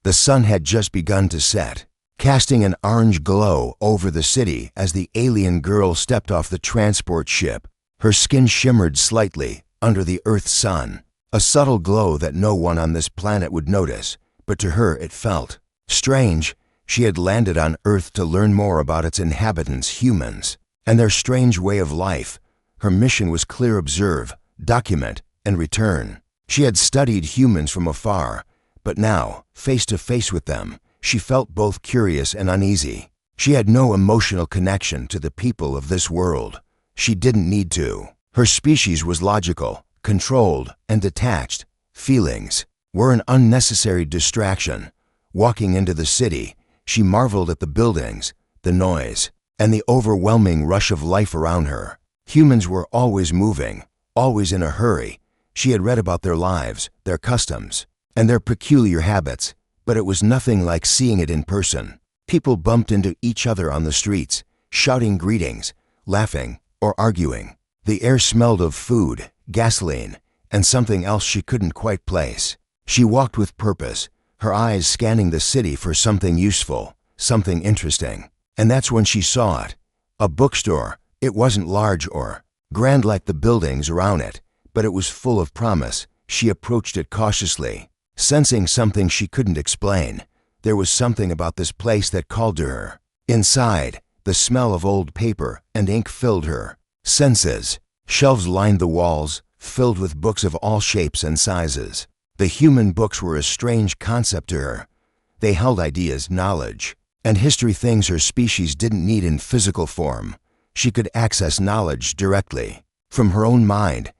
The sun had just begun to set, casting an orange glow over the city as the alien girl stepped off the transport ship. Her skin shimmered slightly under the Earth's sun, a subtle glow that no one on this planet would notice, but to her it felt strange. She had landed on Earth to learn more about its inhabitants, humans, and their strange way of life. Her mission was clear: observe, document, and return. She had studied humans from afar, but now, face to face with them, she felt both curious and uneasy. She had no emotional connection to the people of this world. She didn't need to. Her species was logical, controlled, and detached. Feelings were an unnecessary distraction. Walking into the city, she marveled at the buildings, the noise, and the overwhelming rush of life around her. Humans were always moving, always in a hurry. She had read about their lives, their customs, and their peculiar habits, but it was nothing like seeing it in person. People bumped into each other on the streets, shouting greetings, laughing, or arguing. The air smelled of food, gasoline, and something else she couldn't quite place. She walked with purpose, her eyes scanning the city for something useful, something interesting. And that's when she saw it. A bookstore. It wasn't large or grand like the buildings around it, but it was full of promise. She approached it cautiously, sensing something she couldn't explain. There was something about this place that called to her. Inside, the smell of old paper and ink filled her senses. Shelves lined the walls, filled with books of all shapes and sizes. The human books were a strange concept to her. They held ideas, knowledge, and history, things her species didn't need in physical form. She could access knowledge directly from her own mind.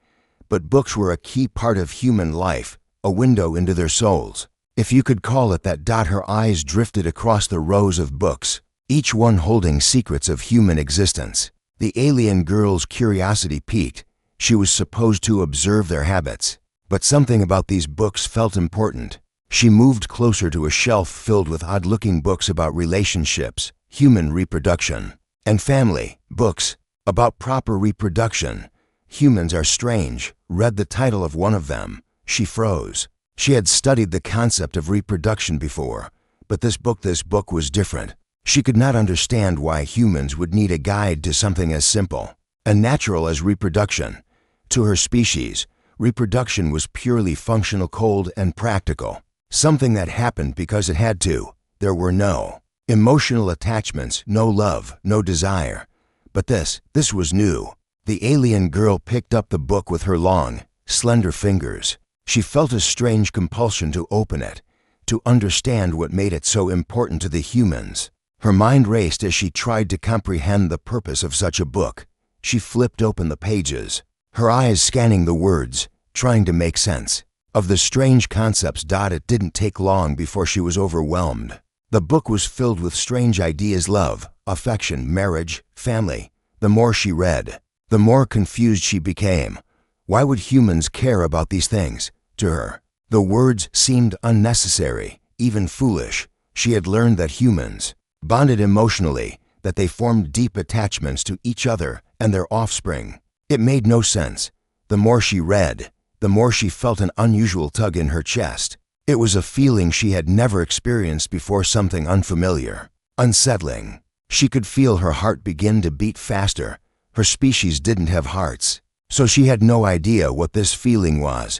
But books were a key part of human life, a window into their souls, if you could call it that. Her eyes drifted across the rows of books, each one holding secrets of human existence. The alien girl's curiosity piqued. She was supposed to observe their habits, but something about these books felt important. She moved closer to a shelf filled with odd-looking books about relationships, human reproduction, and family. Books about proper reproduction. Humans are strange. Read the title of one of them. She froze. She had studied the concept of reproduction before, but this book was different. She could not understand why humans would need a guide to something as simple and natural as reproduction. To her species, reproduction was purely functional, cold, and practical. Something that happened because it had to. There were no emotional attachments, no love, no desire. But this was new. The alien girl picked up the book with her long, slender fingers. She felt a strange compulsion to open it, to understand what made it so important to the humans. Her mind raced as she tried to comprehend the purpose of such a book. She flipped open the pages, her eyes scanning the words, trying to make sense of the strange concepts. It didn't take long before she was overwhelmed. The book was filled with strange ideas: love, affection, marriage, family. The more she read, the more confused she became. Why would humans care about these things? To her, the words seemed unnecessary, even foolish. She had learned that humans bonded emotionally, that they formed deep attachments to each other and their offspring. It made no sense. The more she read, the more she felt an unusual tug in her chest. It was a feeling she had never experienced before, something unfamiliar, unsettling. She could feel her heart begin to beat faster. Her species didn't have hearts, so she had no idea what this feeling was.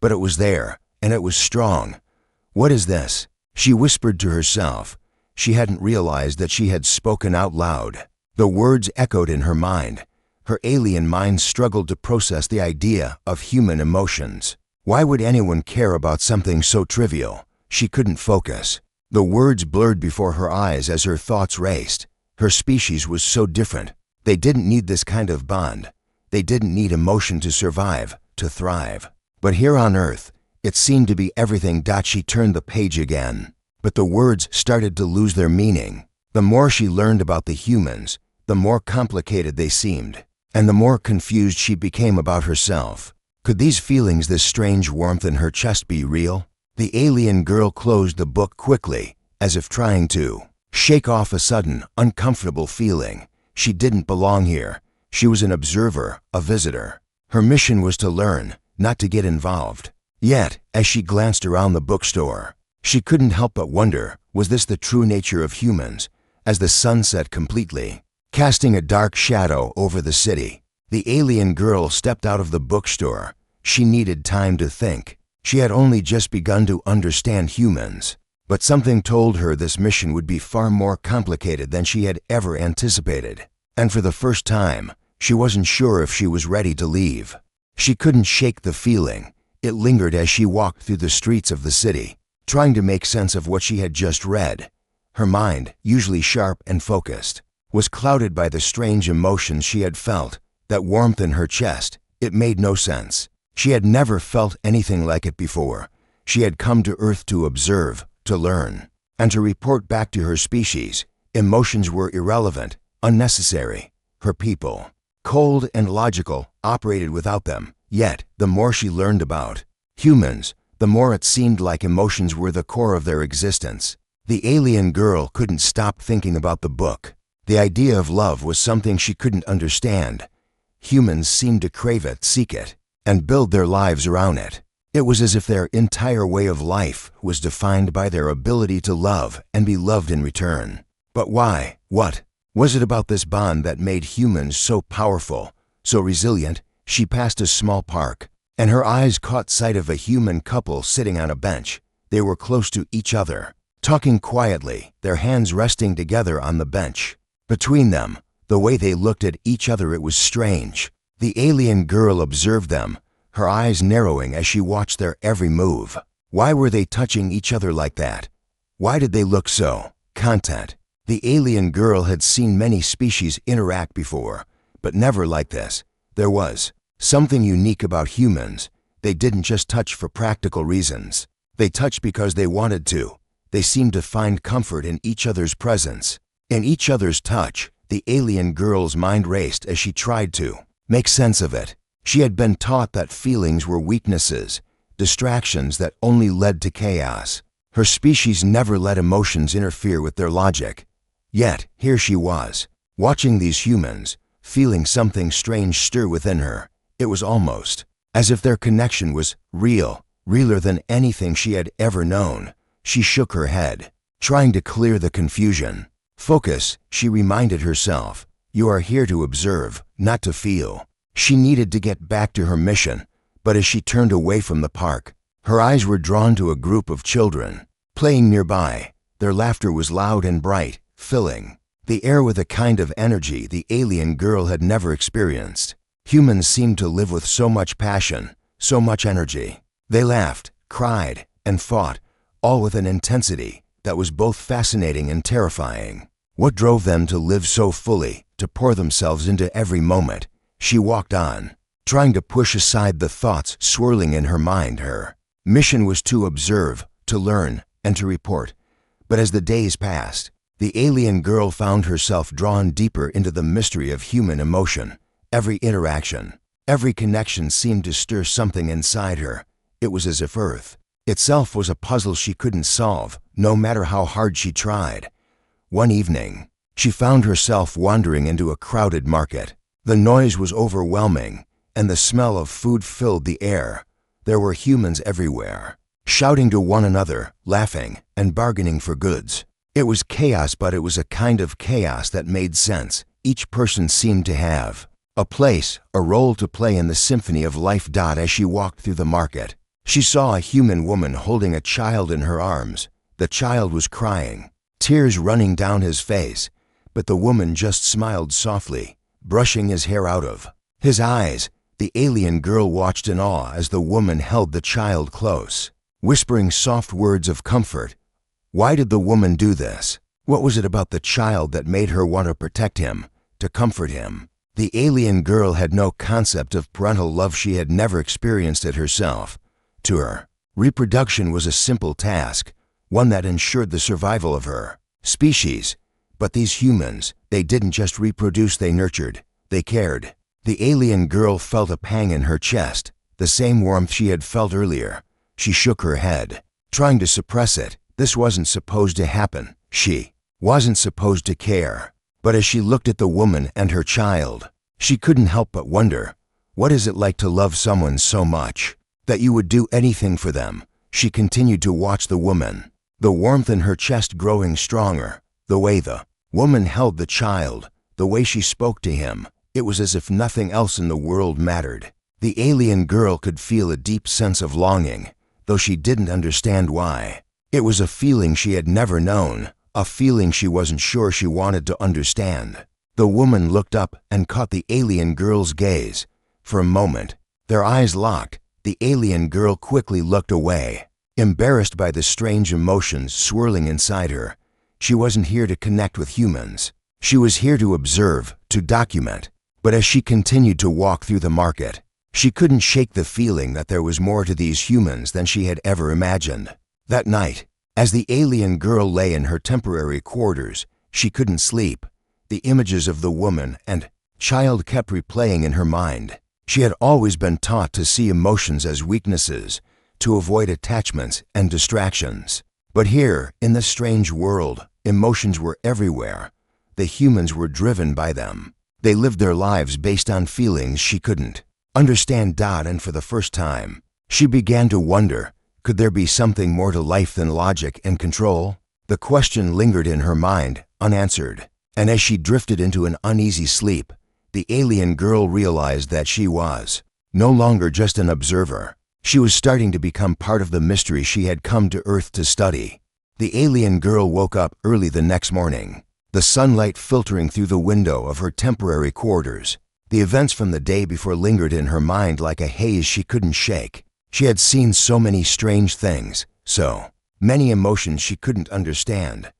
But it was there, and it was strong. What is this? She whispered to herself. She hadn't realized that she had spoken out loud. The words echoed in her mind. Her alien mind struggled to process the idea of human emotions. Why would anyone care about something so trivial? She couldn't focus. The words blurred before her eyes as her thoughts raced. Her species was so different. They didn't need this kind of bond. They didn't need emotion to survive, to thrive. But here on Earth, it seemed to be everything. She turned the page again, but the words started to lose their meaning. The more she learned about the humans, the more complicated they seemed, and the more confused she became about herself. Could these feelings, this strange warmth in her chest, be real? The alien girl closed the book quickly, as if trying to shake off a sudden, uncomfortable feeling. She didn't belong here. She was an observer, a visitor. Her mission was to learn, not to get involved. Yet, as she glanced around the bookstore, She couldn't help but wonder, was this the true nature of humans? As the sun set completely, casting a dark shadow over the city, the alien girl stepped out of the bookstore. She needed time to think. She had only just begun to understand humans, but something told her this mission would be far more complicated than she had ever anticipated. And for the first time, she wasn't sure if she was ready to leave. She couldn't shake the feeling. It lingered as she walked through the streets of the city, trying to make sense of what she had just read. Her mind, usually sharp and focused, was clouded by the strange emotions she had felt, that warmth in her chest. It made no sense. She had never felt anything like it before. She had come to Earth to observe, to learn, and to report back to her species. Emotions were irrelevant, unnecessary. Her people, cold and logical, operated without them. Yet, the more she learned about humans, the more it seemed like emotions were the core of their existence. The alien girl couldn't stop thinking about the book. The idea of love was something she couldn't understand. Humans seemed to crave it, seek it, and build their lives around it. It was as if their entire way of life was defined by their ability to love and be loved in return. But why? What was it about this bond that made humans so powerful, so resilient? She passed a small park, and her eyes caught sight of a human couple sitting on a bench. They were close to each other, talking quietly, their hands resting together on the bench. Between them, the way they looked at each other, it was strange. The alien girl observed them, her eyes narrowing as she watched their every move. Why were they touching each other like that? Why did they look so content? The alien girl had seen many species interact before, but never like this. There was something unique about humans. They didn't just touch for practical reasons. They touched because they wanted to. They seemed to find comfort in each other's presence. In each other's touch, the alien girl's mind raced as she tried to make sense of it. She had been taught that feelings were weaknesses, distractions that only led to chaos. Her species never let emotions interfere with their logic. Yet, here she was, watching these humans, feeling something strange stir within her. It was almost as if their connection was real, realer than anything she had ever known. She shook her head, trying to clear the confusion. Focus, she reminded herself. You are here to observe, not to feel. She needed to get back to her mission, but as she turned away from the park, her eyes were drawn to a group of children playing nearby. Their laughter was loud and bright, filling the air with a kind of energy the alien girl had never experienced. Humans seemed to live with so much passion, so much energy. They laughed, cried, and fought, all with an intensity that was both fascinating and terrifying. What drove them to live so fully, to pour themselves into every moment? She walked on, trying to push aside the thoughts swirling in her mind. Her mission was to observe, to learn, and to report. But as the days passed, the alien girl found herself drawn deeper into the mystery of human emotion. Every interaction, every connection seemed to stir something inside her. It was as if Earth itself was a puzzle she couldn't solve, no matter how hard she tried. One evening, she found herself wandering into a crowded market. The noise was overwhelming, and the smell of food filled the air. There were humans everywhere, shouting to one another, laughing, and bargaining for goods. It was chaos, but it was a kind of chaos that made sense. Each person seemed to have a place, a role to play in the symphony of life. As she walked through the market, she saw a human woman holding a child in her arms. The child was crying, tears running down his face, but the woman just smiled softly, brushing his hair out of his eyes. The alien girl watched in awe as the woman held the child close, whispering soft words of comfort. Why did the woman do this? What was it about the child that made her want to protect him, to comfort him? The alien girl had no concept of parental love. She had never experienced it herself. To her, reproduction was a simple task, one that ensured the survival of her species. But these humans, they didn't just reproduce, they nurtured, they cared. The alien girl felt a pang in her chest, the same warmth she had felt earlier. She shook her head, trying to suppress it. This wasn't supposed to happen. She wasn't supposed to care. But as she looked at the woman and her child, she couldn't help but wonder, what is it like to love someone so much that you would do anything for them, She continued to watch the woman, the warmth in her chest growing stronger, the way the woman held the child, the way she spoke to him. It was as if nothing else in the world mattered. The alien girl could feel a deep sense of longing, though she didn't understand why. It was a feeling she had never known, a feeling she wasn't sure she wanted to understand. The woman looked up and caught the alien girl's gaze. For a moment, their eyes locked. The alien girl quickly looked away, embarrassed by the strange emotions swirling inside her. She wasn't here to connect with humans. She was here to observe, to document. But as she continued to walk through the market, she couldn't shake the feeling that there was more to these humans than she had ever imagined. That night, as the alien girl lay in her temporary quarters, she couldn't sleep. The images of the woman and child kept replaying in her mind. She had always been taught to see emotions as weaknesses, to avoid attachments and distractions. But here, in this strange world, emotions were everywhere. The humans were driven by them. They lived their lives based on feelings she couldn't understand. And for the first time, she began to wonder, could there be something more to life than logic and control? The question lingered in her mind, unanswered. And as she drifted into an uneasy sleep, the alien girl realized that she was no longer just an observer. She was starting to become part of the mystery she had come to Earth to study. The alien girl woke up early the next morning, the sunlight filtering through the window of her temporary quarters. The events from the day before lingered in her mind like a haze she couldn't shake. She had seen so many strange things, so many emotions she couldn't understand.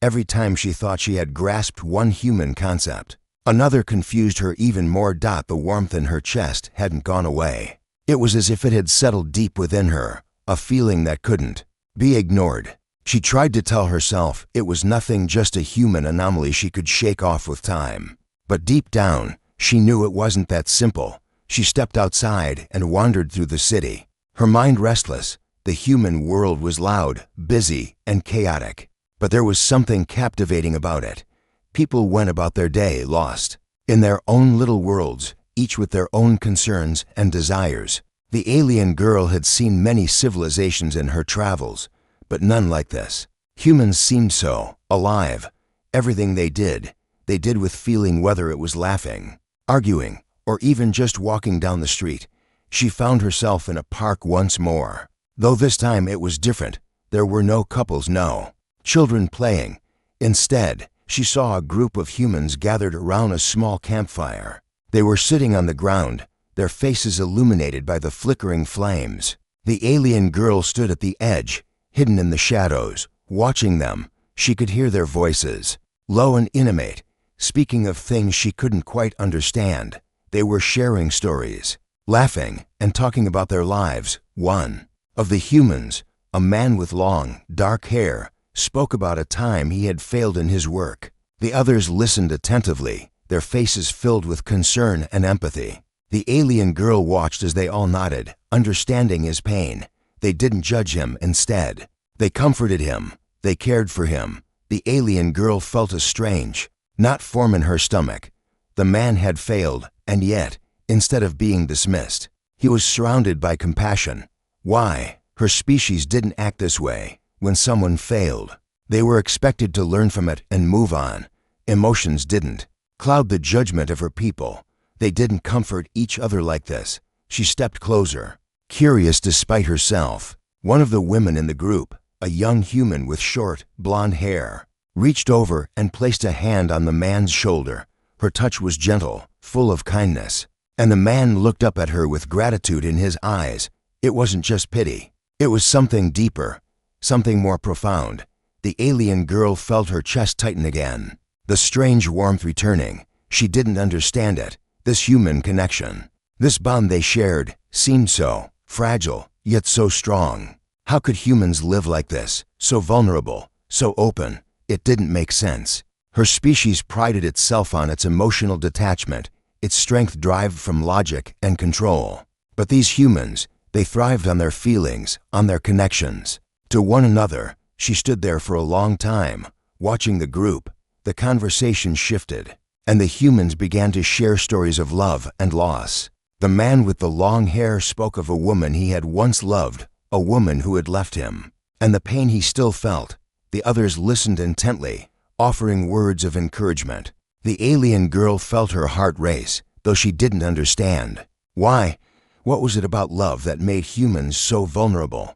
Every time she thought she had grasped one human concept, another confused her even more. The warmth in her chest hadn't gone away. It was as if it had settled deep within her, a feeling that couldn't be ignored. She tried to tell herself it was nothing, just a human anomaly she could shake off with time. But deep down, she knew it wasn't that simple. She stepped outside and wandered through the city, her mind restless. The human world was loud, busy, and chaotic. But there was something captivating about it. People went about their day lost in their own little worlds, each with their own concerns and desires. The alien girl had seen many civilizations in her travels, but none like this. Humans seemed so alive. Everything they did with feeling, whether it was laughing, arguing, or even just walking down the street. She found herself in a park once more. Though this time it was different. There were no couples, no children playing. Instead, she saw a group of humans gathered around a small campfire. They were sitting on the ground, their faces illuminated by the flickering flames. The alien girl stood at the edge, hidden in the shadows, watching them. She could hear their voices, low and intimate, speaking of things she couldn't quite understand. They were sharing stories, laughing, and talking about their lives. One of the humans, a man with long, dark hair, spoke about a time he had failed in his work. The others listened attentively, their faces filled with concern and empathy. The alien girl watched as they all nodded, understanding his pain. They didn't judge him. Instead, they comforted him. They cared for him. The alien girl felt a strange, not form in her stomach. The man had failed, and yet, instead of being dismissed, he was surrounded by compassion. Why? Her species didn't act this way. When someone failed, they were expected to learn from it and move on. Emotions didn't cloud the judgment of her people. They didn't comfort each other like this. She stepped closer, curious despite herself. One of the women in the group, a young human with short, blonde hair, reached over and placed a hand on the man's shoulder. Her touch was gentle, full of kindness, and the man looked up at her with gratitude in his eyes. It wasn't just pity. It was something deeper, something more profound. The alien girl felt her chest tighten again, the strange warmth returning. She didn't understand it. This human connection, this bond they shared, seemed so fragile, yet so strong. How could humans live like this, so vulnerable, so open? It didn't make sense. Her species prided itself on its emotional detachment, its strength derived from logic and control. But these humans, they thrived on their feelings, on their connections to one another. She stood there for a long time, watching the group. The conversation shifted, and the humans began to share stories of love and loss. The man with the long hair spoke of a woman he had once loved, a woman who had left him, and the pain he still felt. The others listened intently, offering words of encouragement. The alien girl felt her heart race, though she didn't understand. Why? What was it about love that made humans so vulnerable?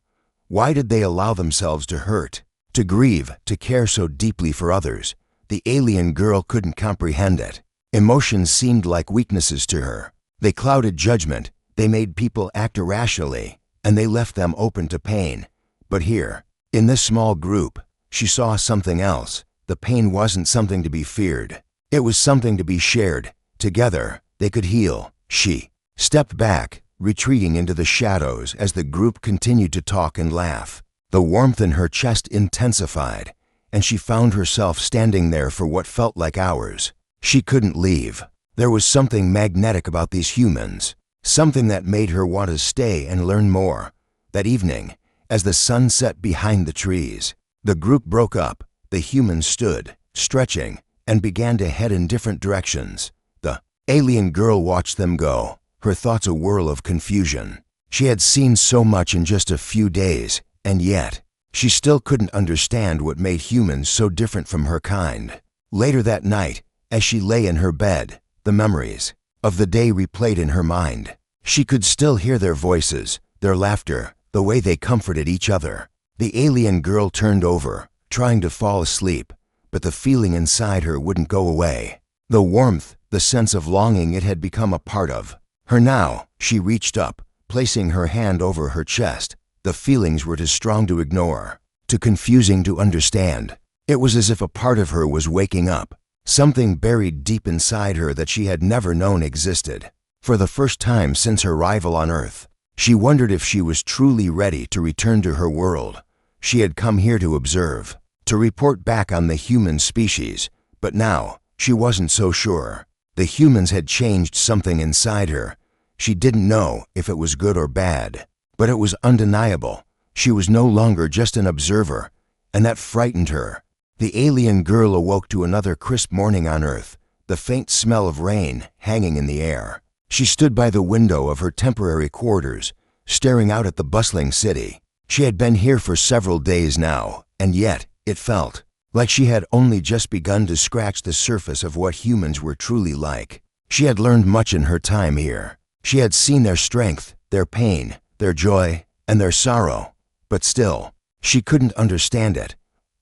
Why did they allow themselves to hurt, to grieve, to care so deeply for others? The alien girl couldn't comprehend it. Emotions seemed like weaknesses to her. They clouded judgment, they made people act irrationally, and they left them open to pain. But here, in this small group, she saw something else. The pain wasn't something to be feared. It was something to be shared. Together, they could heal. She stepped back, retreating into the shadows as the group continued to talk and laugh. The warmth in her chest intensified, and she found herself standing there for what felt like hours. She couldn't leave. There was something magnetic about these humans, something that made her want to stay and learn more. That evening, as the sun set behind the trees, the group broke up. The humans stood, stretching, and began to head in different directions. The alien girl watched them go, her thoughts a whirl of confusion. She had seen so much in just a few days, and yet, she still couldn't understand what made humans so different from her kind. Later that night, as she lay in her bed, the memories of the day replayed in her mind. She could still hear their voices, their laughter, the way they comforted each other. The alien girl turned over, trying to fall asleep, but the feeling inside her wouldn't go away. The warmth, the sense of longing it had become a part of her now. She reached up, placing her hand over her chest. The feelings were too strong to ignore, too confusing to understand. It was as if a part of her was waking up, something buried deep inside her that she had never known existed. For the first time since her arrival on Earth, she wondered if she was truly ready to return to her world. She had come here to observe, to report back on the human species, but now she wasn't so sure. The humans had changed something inside her. She didn't know if it was good or bad, but it was undeniable. She was no longer just an observer, and that frightened her. The alien girl awoke to another crisp morning on Earth, the faint smell of rain hanging in the air. She stood by the window of her temporary quarters, staring out at the bustling city. She had been here for several days now, and yet it felt like she had only just begun to scratch the surface of what humans were truly like. She had learned much in her time here. She had seen their strength, their pain, their joy, and their sorrow, but still, she couldn't understand it.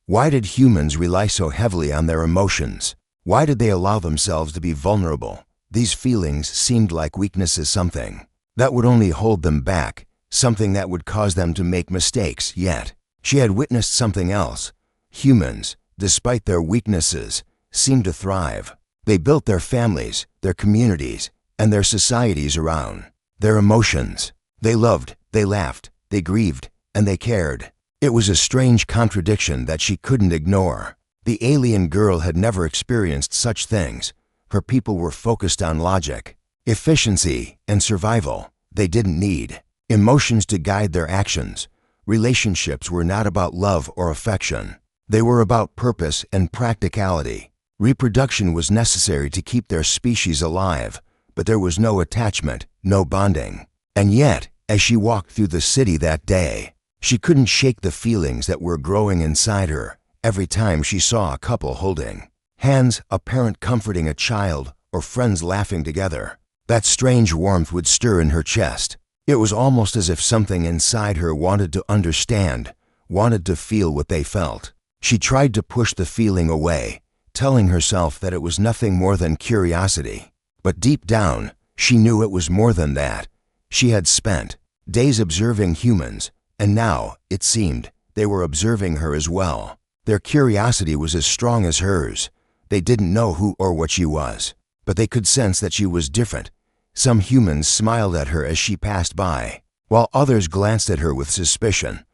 Why did humans rely so heavily on their emotions? Why did they allow themselves to be vulnerable? These feelings seemed like weaknesses, something that would only hold them back, something that would cause them to make mistakes. Yet, she had witnessed something else. Humans, despite their weaknesses, seemed to thrive. They built their families, their communities, and their societies around their emotions. They loved, they laughed, they grieved, and they cared. It was a strange contradiction that she couldn't ignore. The alien girl had never experienced such things. Her people were focused on logic, efficiency, and survival. They didn't need emotions to guide their actions. Relationships were not about love or affection. They were about purpose and practicality. Reproduction was necessary to keep their species alive, but there was no attachment, no bonding. And yet, as she walked through the city that day, she couldn't shake the feelings that were growing inside her every time she saw a couple holding hands, a parent comforting a child, or friends laughing together. That strange warmth would stir in her chest. It was almost as if something inside her wanted to understand, wanted to feel what they felt. She tried to push the feeling away, telling herself that it was nothing more than curiosity. But deep down, she knew it was more than that. She had spent days observing humans, and now, it seemed, they were observing her as well. Their curiosity was as strong as hers. They didn't know who or what she was, but they could sense that she was different. Some humans smiled at her as she passed by, while others glanced at her with suspicion.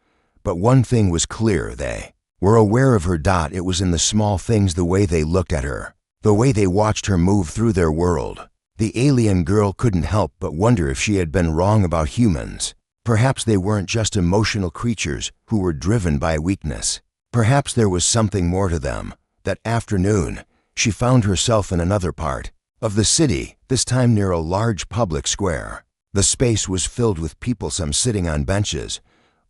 But one thing was clear: they were aware of her. It was in the small things, the way they looked at her, the way they watched her move through their world. The alien girl couldn't help but wonder if she had been wrong about humans. Perhaps they weren't just emotional creatures who were driven by weakness. Perhaps there was something more to them. That afternoon, she found herself in another part of the city, this time near a large public square. The space was filled with people, some sitting on benches,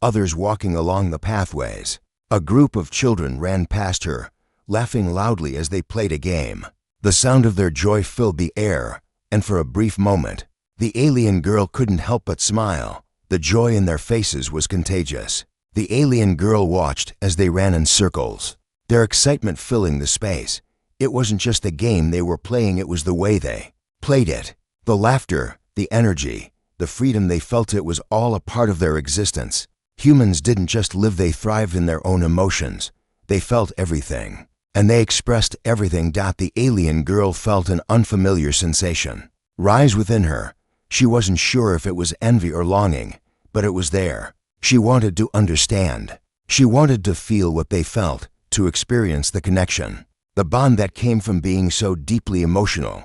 others walking along the pathways. A group of children ran past her, laughing loudly as they played a game. The sound of their joy filled the air, and for a brief moment, the alien girl couldn't help but smile. The joy in their faces was contagious. The alien girl watched as they ran in circles, their excitement filling the space. It wasn't just the game they were playing, it was the way they played it. The laughter, the energy, the freedom they felt, it was all a part of their existence. Humans didn't just live, they thrived in their own emotions. They felt everything, and they expressed everything. The alien girl felt an unfamiliar sensation rise within her. She wasn't sure if it was envy or longing, but it was there. She wanted to understand. She wanted to feel what they felt, to experience the connection, the bond that came from being so deeply emotional.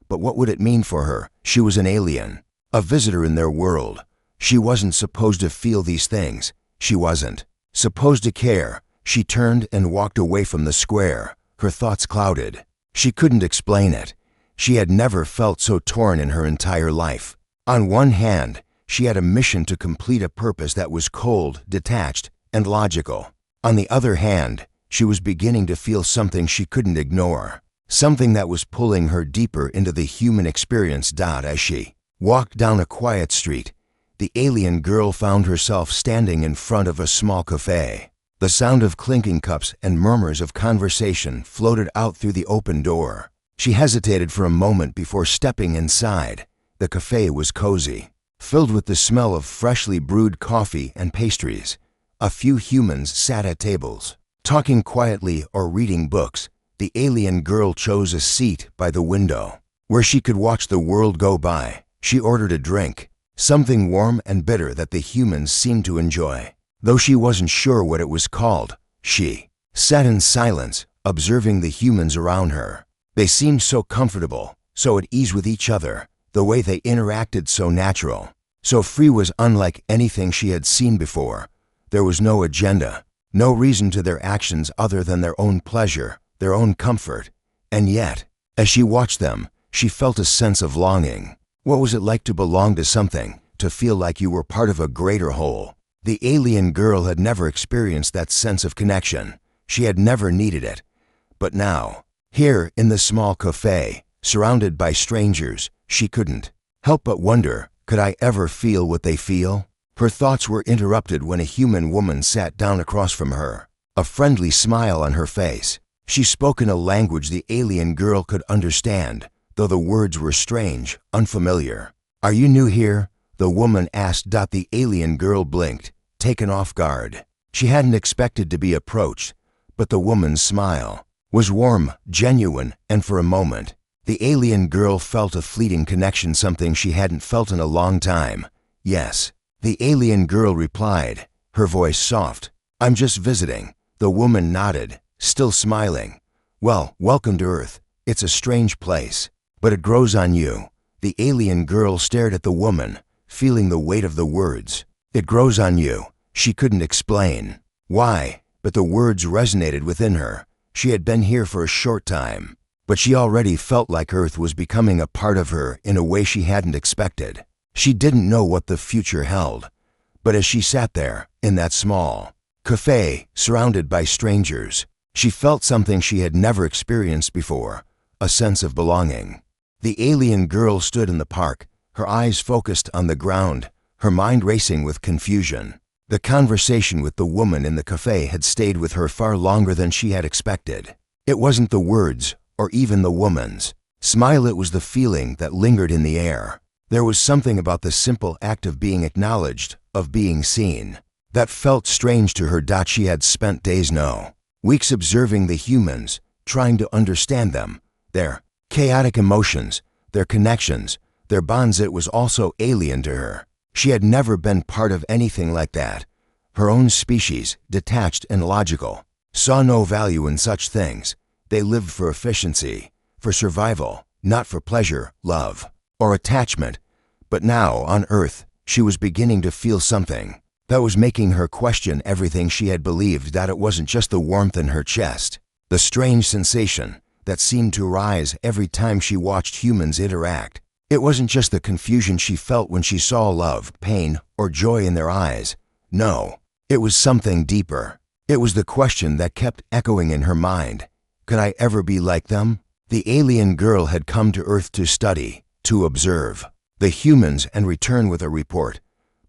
But what would it mean for her? She was an alien, a visitor in their world. She wasn't supposed to feel these things. She wasn't supposed to care. She turned and walked away from the square, her thoughts clouded. She couldn't explain it. She had never felt so torn in her entire life. On one hand, she had a mission to complete, a purpose that was cold, detached, and logical. On the other hand, she was beginning to feel something she couldn't ignore, something that was pulling her deeper into the human experience. As she walked down a quiet street, the alien girl found herself standing in front of a small cafe. The sound of clinking cups and murmurs of conversation floated out through the open door. She hesitated for a moment before stepping inside. The cafe was cozy, filled with the smell of freshly brewed coffee and pastries. A few humans sat at tables, talking quietly or reading books. The alien girl chose a seat by the window, where she could watch the world go by. She ordered a drink, something warm and bitter that the humans seemed to enjoy. Though she wasn't sure what it was called, she sat in silence, observing the humans around her. They seemed so comfortable, so at ease with each other. The way they interacted, so natural, so free, was unlike anything she had seen before. There was no agenda, no reason to their actions other than their own pleasure, their own comfort. And yet, as she watched them, she felt a sense of longing. What was it like to belong to something, to feel like you were part of a greater whole? The alien girl had never experienced that sense of connection. She had never needed it. But now, here in the small cafe, surrounded by strangers, she couldn't help but wonder, could I ever feel what they feel? Her thoughts were interrupted when a human woman sat down across from her, a friendly smile on her face. She spoke in a language the alien girl could understand, though the words were strange, unfamiliar. "Are you new here?" the woman asked. The alien girl blinked, taken off guard. She hadn't expected to be approached, but the woman's smile was warm, genuine, and for a moment, the alien girl felt a fleeting connection, something she hadn't felt in a long time. "Yes," the alien girl replied, her voice soft. "I'm just visiting." The woman nodded, still smiling. "Well, welcome to Earth. It's a strange place, but it grows on you." The alien girl stared at the woman, feeling the weight of the words. "It grows on you." She couldn't explain why, but the words resonated within her. She had been here for a short time, but she already felt like Earth was becoming a part of her in a way she hadn't expected. She didn't know what the future held, but as she sat there, in that small cafe, surrounded by strangers, she felt something she had never experienced before, a sense of belonging. The alien girl stood in the park, her eyes focused on the ground, her mind racing with confusion. The conversation with the woman in the cafe had stayed with her far longer than she had expected. It wasn't the words, or even the woman's smile, it was the feeling that lingered in the air. There was something about the simple act of being acknowledged, of being seen, that felt strange to her. She had spent days, no, weeks observing the humans, trying to understand them, their chaotic emotions, their connections, their bonds. It was also alien to her. She had never been part of anything like that. Her own species, detached and logical, saw no value in such things. They lived for efficiency, for survival, not for pleasure, love, or attachment. But now, on Earth, she was beginning to feel something that was making her question everything she had believed. That it wasn't just the warmth in her chest, the strange sensation that seemed to rise every time she watched humans interact. It wasn't just the confusion she felt when she saw love, pain, or joy in their eyes. No, It was something deeper. It was the question that kept echoing in her mind. Could I ever be like them? The alien girl had come to Earth to study, to observe the humans and return with a report.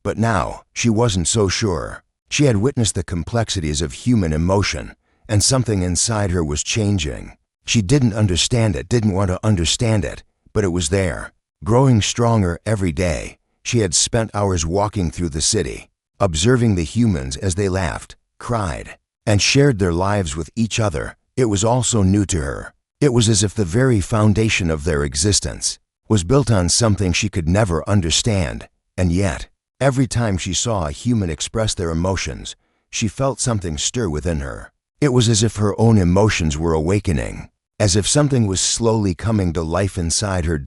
But now, she wasn't so sure. She had witnessed the complexities of human emotion, and something inside her was changing. She didn't understand it, didn't want to understand it, but it was there, growing stronger every day. She had spent hours walking through the city, observing the humans as they laughed, cried, and shared their lives with each other. It was all so new to her. It was as if the very foundation of their existence was built on something she could never understand, and yet, every time she saw a human express their emotions, she felt something stir within her. It was as if her own emotions were awakening, as if something was slowly coming to life inside her.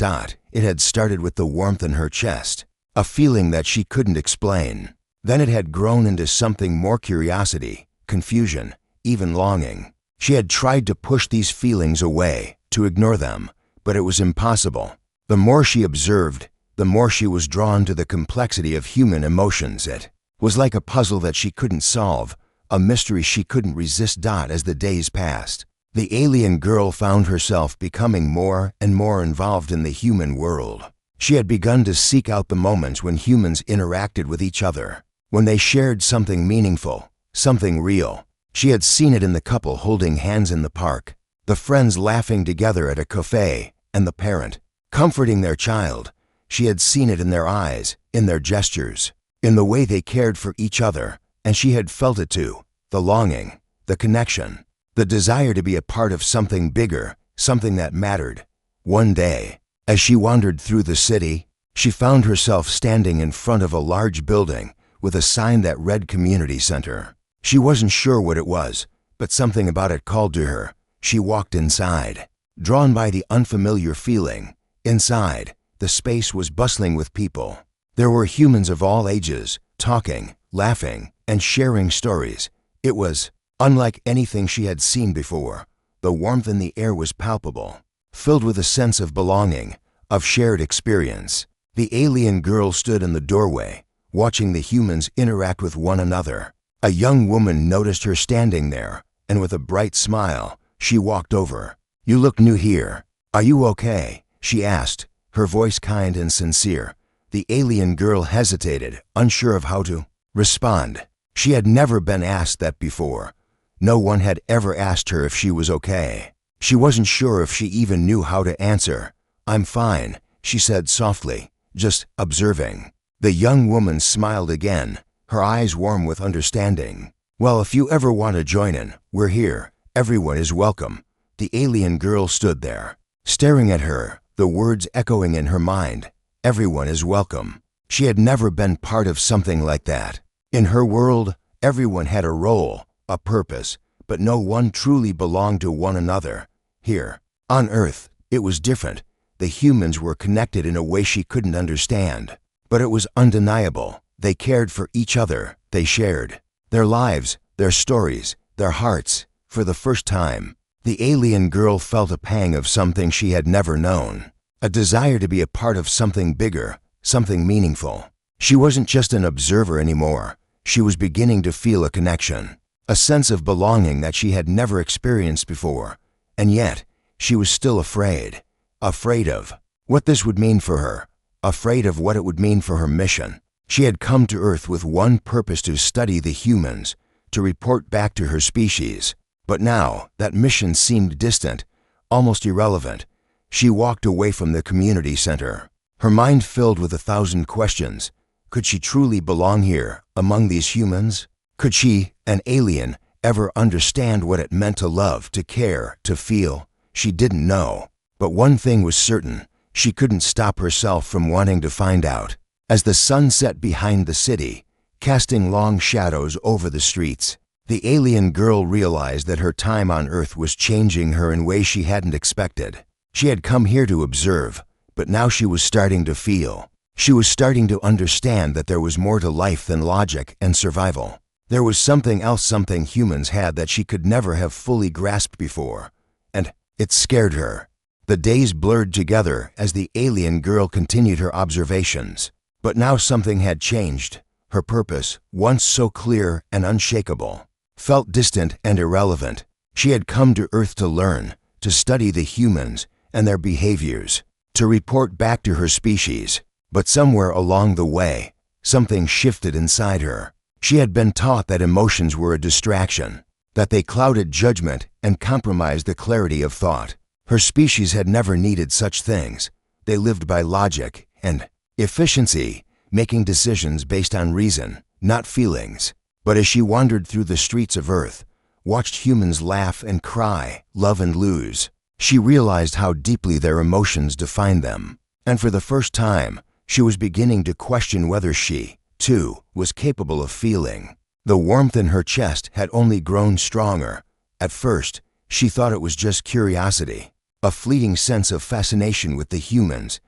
It had started with the warmth in her chest, a feeling that she couldn't explain. Then it had grown into something more: curiosity, confusion, even longing. She had tried to push these feelings away, to ignore them, but it was impossible. The more she observed, the more she was drawn to the complexity of human emotions. It was like a puzzle that she couldn't solve, a mystery she couldn't resist. As the days passed, the alien girl found herself becoming more and more involved in the human world. She had begun to seek out the moments when humans interacted with each other, when they shared something meaningful, something real. She had seen it in the couple holding hands in the park, the friends laughing together at a cafe, and the parent comforting their child. She had seen it in their eyes, in their gestures, in the way they cared for each other, and she had felt it too: the longing, the connection, the desire to be a part of something bigger, something that mattered. One day, as she wandered through the city, she found herself standing in front of a large building with a sign that read Community Center. She wasn't sure what it was, but something about it called to her. She walked inside, drawn by the unfamiliar feeling. Inside, the space was bustling with people. There were humans of all ages, talking, laughing, and sharing stories. It was unlike anything she had seen before. The warmth in the air was palpable, filled with a sense of belonging, of shared experience. The alien girl stood in the doorway, watching the humans interact with one another. A young woman noticed her standing there, and with a bright smile, she walked over. "You look new here. Are you okay?" she asked, her voice kind and sincere. The alien girl hesitated, unsure of how to respond. She had never been asked that before. No one had ever asked her if she was okay. She wasn't sure if she even knew how to answer. "I'm fine," she said softly, "just observing." The young woman smiled again, her eyes warm with understanding. "Well, if you ever want to join in, we're here. Everyone is welcome." The alien girl stood there, staring at her, the words echoing in her mind. Everyone is welcome. She had never been part of something like that. In her world, everyone had a role, a purpose, but no one truly belonged to one another. Here, on Earth, it was different. The humans were connected in a way she couldn't understand. But it was undeniable. They cared for each other. They shared their lives, their stories, their hearts. For the first time, the alien girl felt a pang of something she had never known, a desire to be a part of something bigger, something meaningful. She wasn't just an observer anymore. She was beginning to feel a connection, a sense of belonging that she had never experienced before. And yet, she was still afraid. Afraid of what this would mean for her, afraid of what it would mean for her mission. She had come to Earth with one purpose: to study the humans, to report back to her species. But now, that mission seemed distant, almost irrelevant. She walked away from the community center, her mind filled with 1,000 questions. Could she truly belong here, among these humans? Could she, an alien, ever understand what it meant to love, to care, to feel? She didn't know. But one thing was certain: she couldn't stop herself from wanting to find out. As the sun set behind the city, casting long shadows over the streets, the alien girl realized that her time on Earth was changing her in ways she hadn't expected. She had come here to observe, but now she was starting to feel. She was starting to understand that there was more to life than logic and survival. There was something else, something humans had that she could never have fully grasped before, and it scared her. The days blurred together as the alien girl continued her observations. But now something had changed. Her purpose, once so clear and unshakable, felt distant and irrelevant. She had come to Earth to learn, to study the humans and their behaviors, to report back to her species. But somewhere along the way, something shifted inside her. She had been taught that emotions were a distraction, that they clouded judgment and compromised the clarity of thought. Her species had never needed such things. They lived by logic and efficiency, making decisions based on reason, not feelings. But as she wandered through the streets of Earth, watched humans laugh and cry, love and lose, she realized how deeply their emotions defined them. And for the first time, she was beginning to question whether she, too, was capable of feeling. The warmth in her chest had only grown stronger. At first, she thought it was just curiosity, a fleeting sense of fascination with the humans.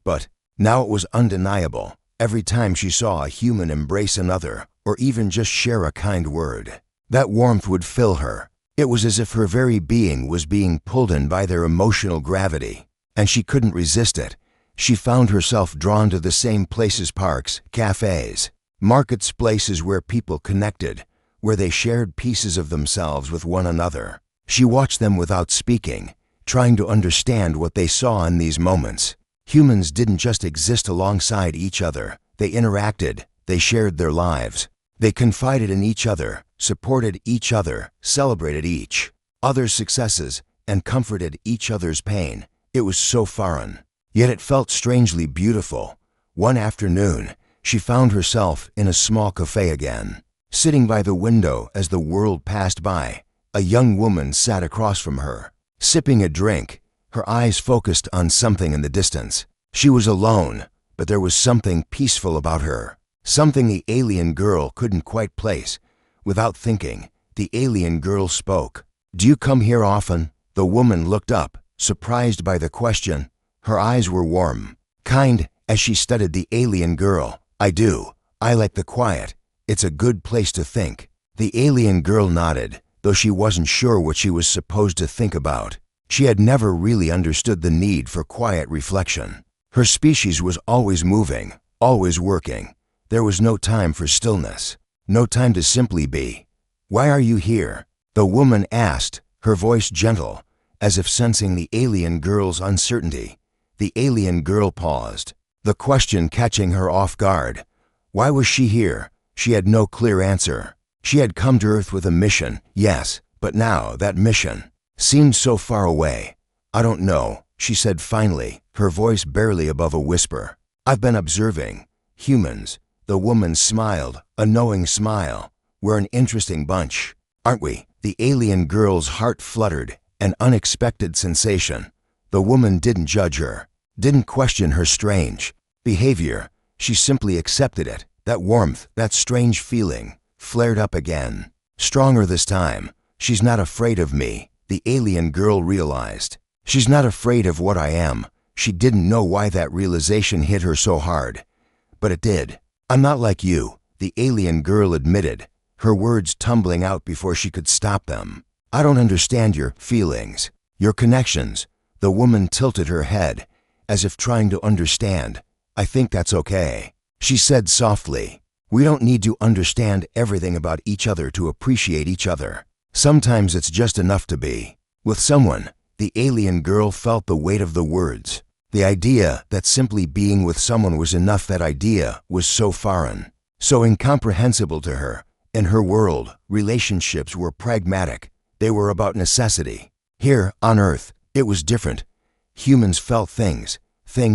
But now it was undeniable. Every time she saw a human embrace another, or even just share a kind word, that warmth would fill her. It was as if her very being was being pulled in by their emotional gravity, and she couldn't resist it. She found herself drawn to the same places: parks, cafes, markets, places where people connected, where they shared pieces of themselves with one another. She watched them without speaking, trying to understand what they saw in these moments. Humans didn't just exist alongside each other. They interacted, they shared their lives. They confided in each other, supported each other, celebrated each other's successes, and comforted each other's pain. It was so foreign, yet it felt strangely beautiful. One afternoon, she found herself in a small cafe again. Sitting by the window as the world passed by, a young woman sat across from her, sipping a drink, her eyes focused on something in the distance. She was alone, but there was something peaceful about her, something the alien girl couldn't quite place. Without thinking, the alien girl spoke. "Do you come here often?" The woman looked up, surprised by the question. Her eyes were warm, kind, as she studied the alien girl. "I do. I like the quiet. It's a good place to think." The alien girl nodded, though she wasn't sure what she was supposed to think about. She had never really understood the need for quiet reflection. Her species was always moving, always working. There was no time for stillness, no time to simply be. "Why are you here?" the woman asked, her voice gentle, as if sensing the alien girl's uncertainty. The alien girl paused, the question catching her off guard. Why was she here? She had no clear answer. She had come to Earth with a mission, yes, but now that mission seemed so far away. "I don't know," she said finally, her voice barely above a whisper. "I've been observing humans." The woman smiled, a knowing smile. "We're an interesting bunch, aren't we?" The alien girl's heart fluttered, an unexpected sensation. The woman didn't judge her, didn't question her strange behavior. She simply accepted it. That warmth, that strange feeling, flared up again, stronger this time. "She's not afraid of me," the alien girl realized. "She's not afraid of what I am." She didn't know why that realization hit her so hard, but it did. "I'm not like you," the alien girl admitted, her words tumbling out before she could stop them. "I don't understand your feelings, your connections." The woman tilted her head, as if trying to understand. "I think that's okay," she said softly. "We don't need to understand everything about each other to appreciate each other. Sometimes it's just enough to be with someone." The alien girl felt the weight of the words. The idea that simply being with someone was enough, that idea was so foreign, so incomprehensible to her. In her world, relationships were pragmatic. They were about necessity. Here, on Earth, it was different. Humans felt things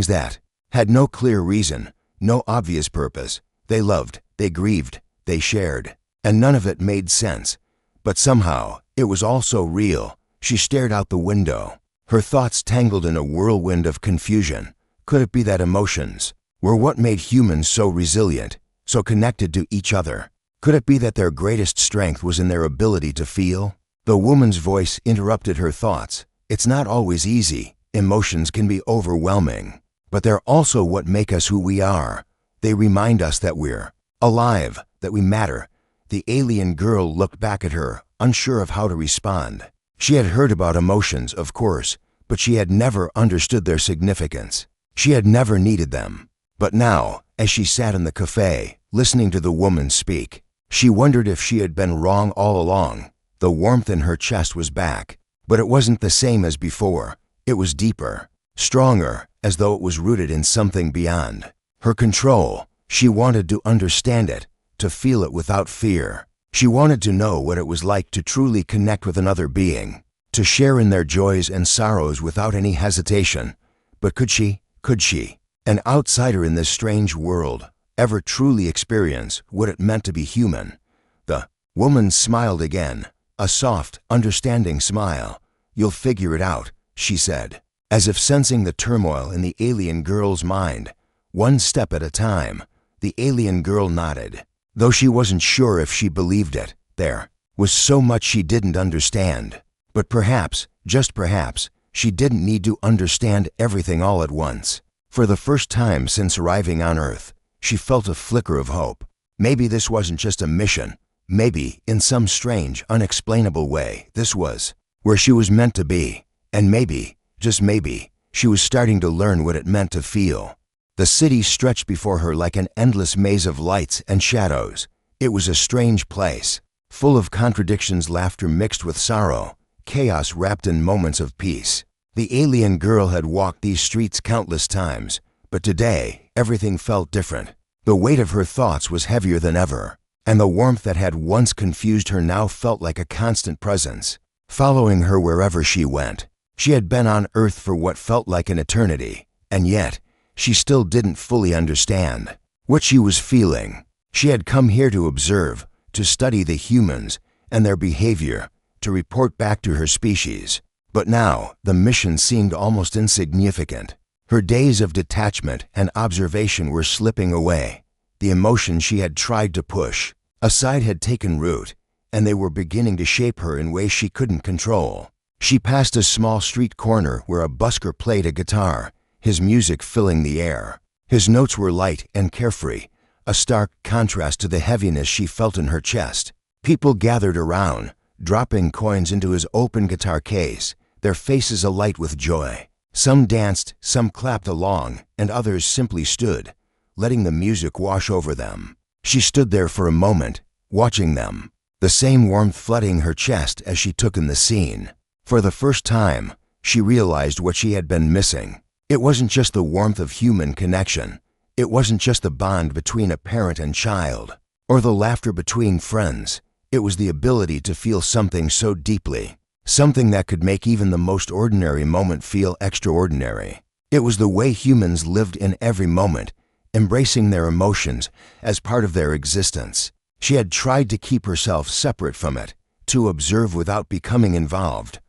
that had no clear reason, no obvious purpose. They loved, they grieved, they shared, and none of it made sense. But somehow, it was all so real. She stared out the window, her thoughts tangled in a whirlwind of confusion. Could it be that emotions were what made humans so resilient, so connected to each other? Could it be that their greatest strength was in their ability to feel? The woman's voice interrupted her thoughts. "It's not always easy. Emotions can be overwhelming, but they're also what make us who we are. They remind us that we're alive, that we matter." The alien girl looked back at her, unsure of how to respond. She had heard about emotions, of course, but she had never understood their significance. She had never needed them. But now, as she sat in the cafe, listening to the woman speak. She wondered if she had been wrong all along. The warmth in her chest was back, but it wasn't the same as before. It was deeper, stronger, as though it was rooted in something beyond her control. She wanted to understand it, to feel it without fear. She wanted to know what it was like to truly connect with another being, to share in their joys and sorrows without any hesitation. But could she, an outsider in this strange world, ever truly experience what it meant to be human? The woman smiled again, a soft, understanding smile. "You'll figure it out," she said, as if sensing the turmoil in the alien girl's mind. One step at a time. The alien girl nodded, though she wasn't sure if she believed it. There was so much she didn't understand. But perhaps, just perhaps, she didn't need to understand everything all at once. For the first time since arriving on Earth, she felt a flicker of hope. Maybe this wasn't just a mission. Maybe, in some strange, unexplainable way, this was where she was meant to be. And maybe, just maybe, she was starting to learn what it meant to feel. The city stretched before her like an endless maze of lights and shadows. It was a strange place, full of contradictions, laughter mixed with sorrow, chaos wrapped in moments of peace. The alien girl had walked these streets countless times, but today, everything felt different. The weight of her thoughts was heavier than ever, and the warmth that had once confused her now felt like a constant presence, following her wherever she went. She had been on Earth for what felt like an eternity, and yet, she still didn't fully understand what she was feeling. She had come here to observe, to study the humans and their behavior, to report back to her species. But now, the mission seemed almost insignificant. Her days of detachment and observation were slipping away. The emotions she had tried to push aside had taken root, and they were beginning to shape her in ways she couldn't control. She passed a small street corner where a busker played a guitar, his music filling the air. His notes were light and carefree, a stark contrast to the heaviness she felt in her chest. People gathered around, dropping coins into his open guitar case, their faces alight with joy. Some danced, some clapped along, and others simply stood, letting the music wash over them. She stood there for a moment, watching them, the same warmth flooding her chest as she took in the scene. For the first time, she realized what she had been missing. It wasn't just the warmth of human connection. It wasn't just the bond between a parent and child, or the laughter between friends. It was the ability to feel something so deeply, something that could make even the most ordinary moment feel extraordinary. It was the way humans lived in every moment, embracing their emotions as part of their existence. She had tried to keep herself separate from it, to observe without becoming involved.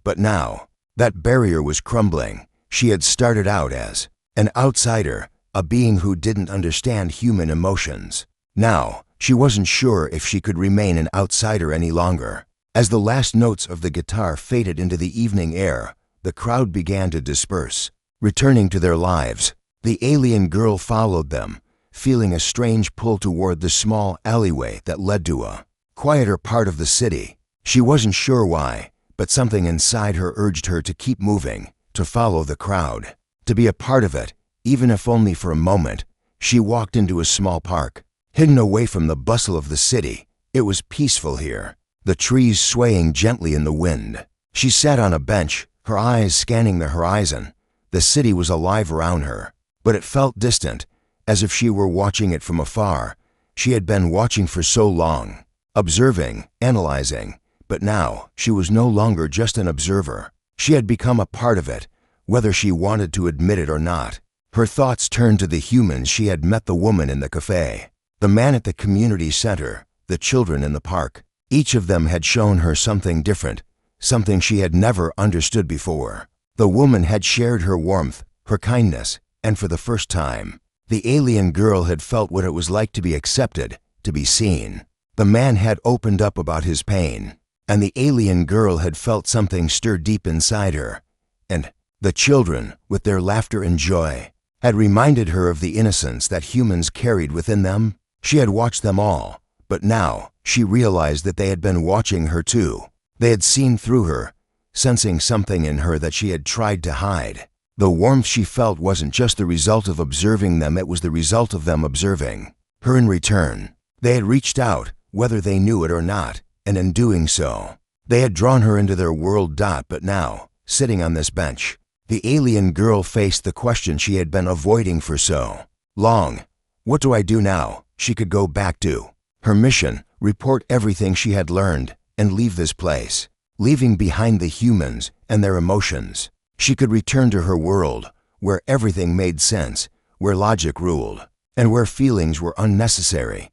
But now, that barrier was crumbling. She had started out as an outsider, a being who didn't understand human emotions. Now, she wasn't sure if she could remain an outsider any longer. As the last notes of the guitar faded into the evening air, the crowd began to disperse, returning to their lives. The alien girl followed them, feeling a strange pull toward the small alleyway that led to a quieter part of the city. She wasn't sure why, but something inside her urged her to keep moving, to follow the crowd, to be a part of it, even if only for a moment. She walked into a small park, hidden away from the bustle of the city. It was peaceful here, the trees swaying gently in the wind. She sat on a bench, her eyes scanning the horizon. The city was alive around her, but it felt distant, as if she were watching it from afar. She had been watching for so long, observing, analyzing, but now she was no longer just an observer. She had become a part of it, whether she wanted to admit it or not. Her thoughts turned to the humans she had met: the woman in the cafe, the man at the community center, the children in the park. Each of them had shown her something different, something she had never understood before. The woman had shared her warmth, her kindness, and for the first time, the alien girl had felt what it was like to be accepted, to be seen. The man had opened up about his pain, and the alien girl had felt something stir deep inside her. And the children, with their laughter and joy, had reminded her of the innocence that humans carried within them. She had watched them all, but now she realized that they had been watching her too. They had seen through her, sensing something in her that she had tried to hide. The warmth she felt wasn't just the result of observing them, it was the result of them observing. her in return. They had reached out, whether they knew it or not, and in doing so, they had drawn her into their world. But now, sitting on this bench, the alien girl faced the question she had been avoiding for so long. What do I do now? She could go back to her mission, report everything she had learned, and leave this place, leaving behind the humans and their emotions. She could return to her world, where everything made sense, where logic ruled, and where feelings were unnecessary.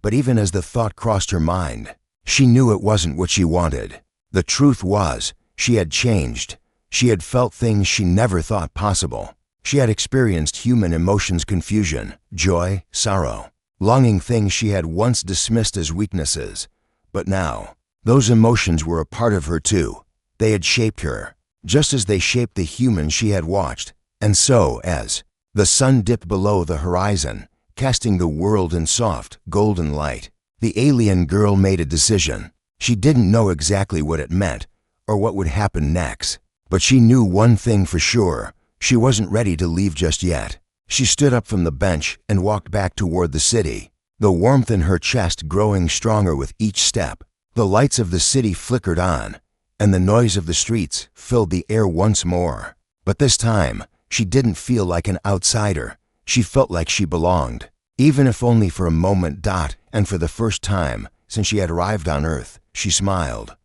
But even as the thought crossed her mind, she knew it wasn't what she wanted. The truth was, she had changed. She had felt things she never thought possible. She had experienced human emotions: confusion, joy, sorrow, longing, things she had once dismissed as weaknesses. But now, those emotions were a part of her too. They had shaped her, just as they shaped the human she had watched. And so, as the sun dipped below the horizon, casting the world in soft, golden light, the alien girl made a decision. She didn't know exactly what it meant, or what would happen next. But she knew one thing for sure: she wasn't ready to leave just yet. She stood up from the bench and walked back toward the city, the warmth in her chest growing stronger with each step. The lights of the city flickered on, and the noise of the streets filled the air once more. But this time, she didn't feel like an outsider. She felt like she belonged, even if only for a moment. And for the first time since she had arrived on Earth, she smiled.